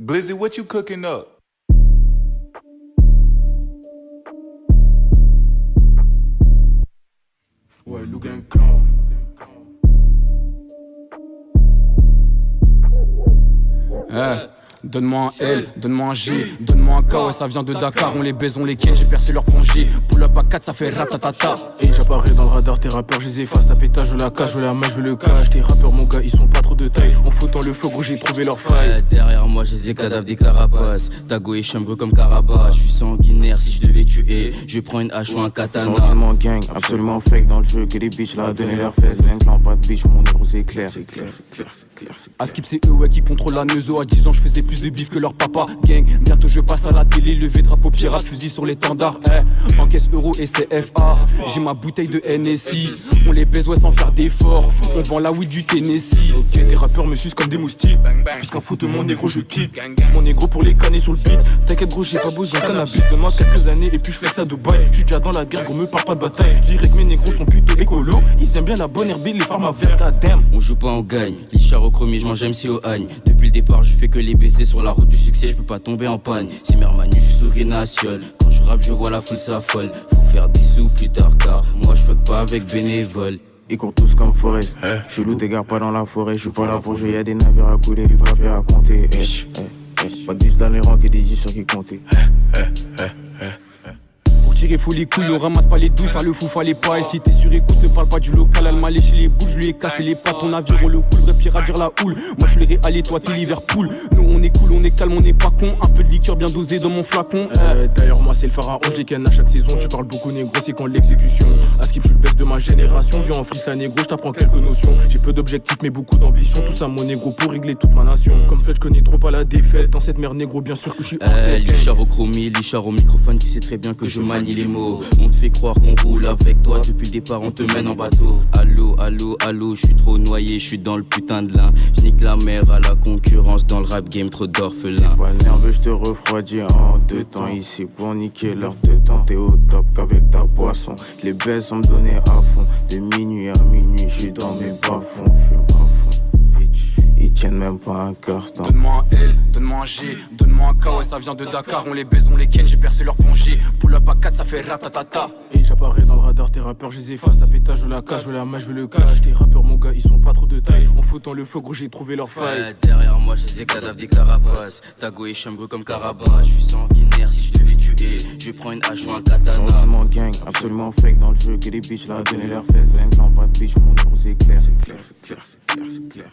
Blizzy, what you cooking up? Ouais, Lougan Clan. Donne-moi un L, donne-moi un G, donne-moi un K, ouais ça vient de Dakar, on les baise, on les ken, j'ai percé leur plongée. Pull up à 4, ça fait ratatata. Et j'apparais dans le radar, tes rappeurs, je les efface. Ta pétage, je la cache, je veux la main, je veux le cash. Tes rappeurs, mon gars, ils sont pas trop de taille. En foutant le feu, gros, j'ai trouvé leur faille. Derrière moi, j'ai des cadavres, des carapaces. Tago et chambre comme Caraba. Je suis sanguinaire, si je devais tuer, je prends une hache ou un katana. Ils sont vraiment gang, absolument fake dans le jeu. Que des bitches là, donner leurs fesses. Même clan, pas de bitch, mon négro, c'est clair. C'est clair, c'est clair, c'est clair. À Skip, c'est eux ouais qui contrôlent la neuzo. À 10 ans, je faisais plus de bif que leur papa. Gang, bientôt je passe à la télé, levé drapeau pirate, fusil sur l'étendard. Encaisse euro et CFA. J'ai ma bouteille de NSI. On les baise ouais sans faire d'efforts. On vend la weed du Tennessee. Ok, tes rappeurs me sucent comme des moustiques. Puisqu'en foot, mon négro, je kick. Mon négro pour les canner sur le beat. T'inquiète, gros, j'ai pas besoin de cannabis. Donne-moi quelques années et puis je flex à Dubaï. J'suis déjà dans la guerre, gros, me parle pas de bataille. J'dirais que mes négros sont plutôt écolos. Ils aiment bien la bonne herbe, les pharma vertes à dame. On joue pas, on gagne. Lichard au chromie, je mange MC au hagne. Depuis le départ, je fais que les baiser sur la route du succès, je peux pas tomber en panne. Si Mermanu, je souris nation. Quand je rappe, je vois la foule s'affole. Faut faire des sous plus tard, car moi je fuck pas avec bénévole. Ils courent tous comme Forest. Chelou, t'égares pas dans la forêt. J'suis pas là pour jouer, y'a des navires à couler, du papier à compter. Pas de biche dans les rangs qui dit sur qui compter. Tirer faut les couilles, on ramasse pas les douilles, faire le fou fallait pas. Et si t'es sur écoute, ne parle pas du local, elle m'a léché les boules, je lui ai cassé les pattes, ton avion le cool, vrai pirate dire la houle. Moi je suis les Réal et toi t'es Liverpool. Nous on est cool, on est calme, on est pas con. Un peu de liqueur bien dosé dans mon flacon. D'ailleurs moi c'est le pharaon, je les ken à chaque saison. Tu parles beaucoup négro, c'est quand l'exécution. À Skip, je suis le best de ma génération. Viens en freestyle négro, je t'apprends quelques notions. J'ai peu d'objectifs mais beaucoup d'ambition. Tout ça mon négro pour régler toute ma nation. Comme fait je connais trop pas la défaite. Dans cette merde négro, bien sûr que je suis hors tête. Lichard au chromie, lichard au microphone, tu sais très bien que je manie les mots. On te fait croire qu'on roule avec toi, depuis le départ on te mène en bateau. Allô, allô, allô, je suis trop noyé, je suis dans le putain de lin. Je nique la mer à la concurrence dans le rap game, trop d'orphelins. Pas nerveux, je te refroidis en deux temps. Ici pour niquer leur deux temps. T'es au top qu'avec ta boisson. Les baisses sont me donner à fond. De minuit à minuit, je suis dans mes bas-fonds. J'fume à fond. Ils tiennent même pas un carton. Donne-moi un L, donne-moi un G, donne-moi un K, ouais ça vient de Dakar, on les baise, on les ken, j'ai percé leur plongée. Pull up à 4, ça fait ratatata. Et j'apparais dans le radar, tes rappeurs, je les efface. Ta pétage, je la cache, je veux la main, je veux le cash. Tes rappeurs, mon gars, ils sont pas trop de taille. En foutant le feu, gros, j'ai trouvé leur faille. Derrière moi, j'ai des cadavres, des carapaces. Tago et chambre comme Caraba. Je suis sanguinaire, si je devais tuer, je prends une hache ou un Ils sont katana. vraiment gang, absolument fake dans le jeu. Que des bitches là, donner leurs fesses. Même clan, pas de bitch, mon négro, c'est clair. C'est clair, c'est clair, c'est clair, c'est clair.